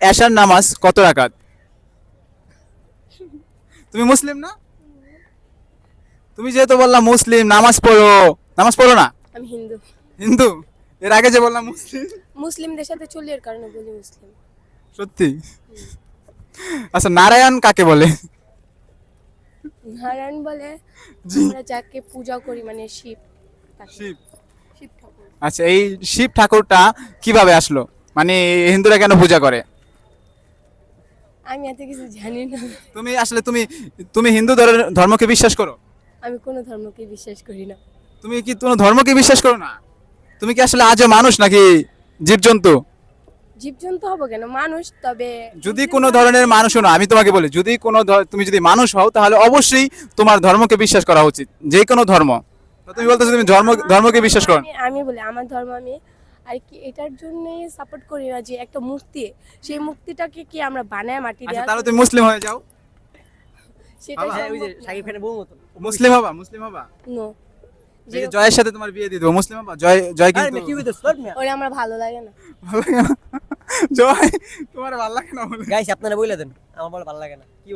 এশার নামাজ কত রাকাত? তুমি মুসলিম না? তুমি যেহেতু বললা মুসলিম, নামাজ পড়ো না? আমি হিন্দু। হিন্দু? এর আগে যে বললাম মুসলিম। মুসলিমদের সাথে চলি এর কারণে বলি মুসলিম। সত্যি? আচ্ছা, নারায়ণ কাকে বলে? নারায়ণ বলে জি। আমরা যাকে পূজা করি মানে শিব, তাকে। শিব। শিব ঠাকুর। আচ্ছা, এই শিব ঠাকুরটা কিভাবে আসলো? মানে হিন্দুরা কেন পূজা করে? আমি এত কিছু জানি না। তুমি আসলে তুমি তুমি হিন্দু ধর্মকে বিশ্বাস করো? আমি কোনো ধর্মকে বিশ্বাস করি না। তুমি কি কোনো ধর্মকে বিশ্বাস করো না? তুমি কি আসলে আজও মানুষ নাকি জীবজন্তু? জীবজন্তু হবো কেন, মানুষ। তবে যদি কোনো ধরনের মানুষ হও না, আমি তোমাকে বলি, যদি কোনো তুমি যদি মানুষ হও তাহলে অবশ্যই তোমার ধর্মকে বিশ্বাস করা উচিত, যে কোনো ধর্ম। তো তুমি বলতেছো তুমি ধর্মকে বিশ্বাস করো না? আমি বলি আমার ধর্ম আমি আর কি এটার জন্য সাপোর্ট করি না যে একটা মূর্তি, সেই মূর্তিটাকে কি আমরা বানায় মাটি আচ্ছা, দেওয়া, তাহলে তুমি মুসলিম হয়ে যাও। সেটা বাবা, হ্যাঁ ওই যে শাকিব খানের বউ মতো। মুসলিম হবা। নো। এই যে জয়ের সাথে তোমার বিয়ে দিয়ে দেবো, মুসলিম হবা? জয় জয় আরে কিন্তু কি হইতো সর মিয়া। ওরে আমার ভালো লাগে না। ভালো লাগে না? জয় তোমার ভালো লাগে না বলে? গাইস আপনারা বইলা দেন আমার বলে ভালো লাগে না। কি